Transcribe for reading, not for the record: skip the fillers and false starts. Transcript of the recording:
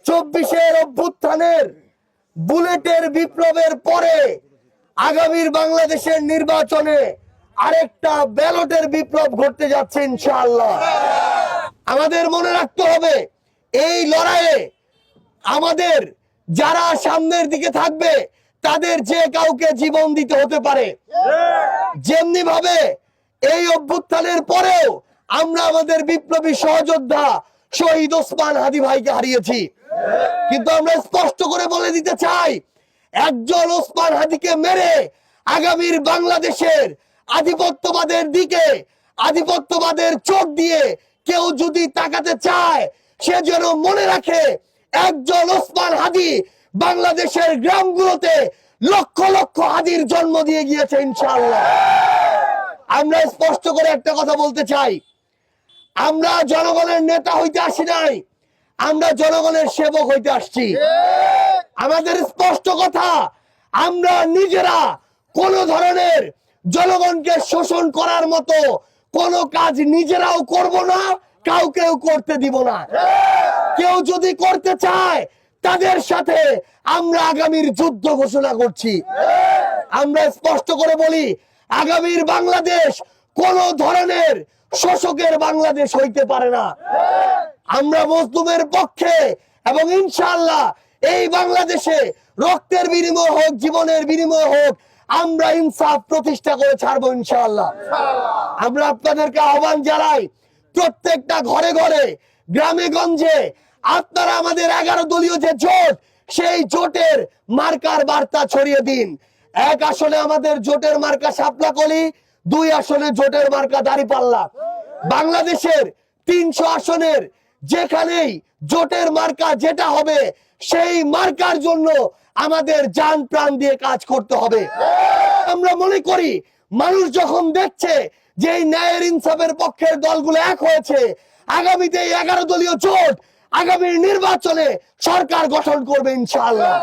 24-এর অভ্যুত্থানের বুলেটের বিপ্লবের পরে আগামীর বাংলাদেশের নির্বাচনে আরেকটা ব্যালটের বিপ্লব ঘটতে যাচ্ছে ইনশাআল্লাহ। আমাদের মনে রাখতে হবে এই লড়াইয়ে আমাদের যারা সামনের দিকে থাকবে তাদের যে কাউকে জীবন দিতে হতে পারে। যেমনি ভাবে এই অভ্যুত্থানের পরেও আমরা আমাদের বিপ্লবী সহযোদ্ধা শহীদ ওসমান হাদি ভাইকে হারিয়েছি, কিন্তু আমরা স্পষ্ট করে বলে দিতে চাই, একজন ওসমান হাদিকে মেরে আগামীর বাংলাদেশের আধিপত্যবাদের দিকে আধিপত্যবাদের চোখ দিয়ে কেউ যদি তাকাতে চায় সে যেন মনে রাখে একজন ওসমান হাদি বাংলাদেশের গ্রামগুলোতে লক্ষ লক্ষ হাদির জন্ম দিয়ে গিয়েছে ইনশাআল্লাহ। আমরা স্পষ্ট করে একটা কথা বলতে চাই, আমরা জনগণের নেতা হইতে আসি নাই, আমরা জনগণের সেবক হইতে আসছি। আমাদের স্পষ্ট কথা, আমরা নিজেরা কোন ধরনের জনগণকে শোষণ করার মতো কোন কাজ নিজেরাও করব না, কাউকেও করতে দিব না। কেউ যদি করতে চায় তাদের সাথে আমরা আগামীর যুদ্ধ ঘোষণা করছি। আমরা স্পষ্ট করে বলি, আগামীর বাংলাদেশ কোন ধরনের শোষকের বাংলাদেশ হইতে পারে না। আমরা মজলুমের পক্ষে এবং ইনশাআল্লাহ এই বাংলাদেশে রক্তের বিনিময় হোক, জীবনের বিনিময় হোক, আমরা ইনসাফ প্রতিষ্ঠা করে ছাড়বো ইনশাআল্লাহ। আমরা আপনাদেরকে আহ্বান জানাই, প্রত্যেকটা ঘরে ঘরে গ্রামে গঞ্জে আপনারা আমাদের 11 দলীয় যে জোট, সেই জোটের মার্কার বার্তা ছড়িয়ে দিন। 1 আসনে আমাদের জোটের মার্কা শাপলা কলি, 2 আসনে জোটের মার্কা দাঁড়িপাল্লা। বাংলাদেশের 300 আসনের যেখানেই জোটের মার্কা যেটা হবে সেই মার্কার জন্য আমাদের জান প্রাণ দিয়ে কাজ করতে হবে। আমরা মনে করি মানুষ যখন দেখছে যে এই ন্যায়ের ইনসাফের পক্ষের দলগুলো এক হয়েছে, আগামীতে 11 দলীয় জোট আগামী নির্বাচনে সরকার গঠন করবে ইনশাআল্লাহ।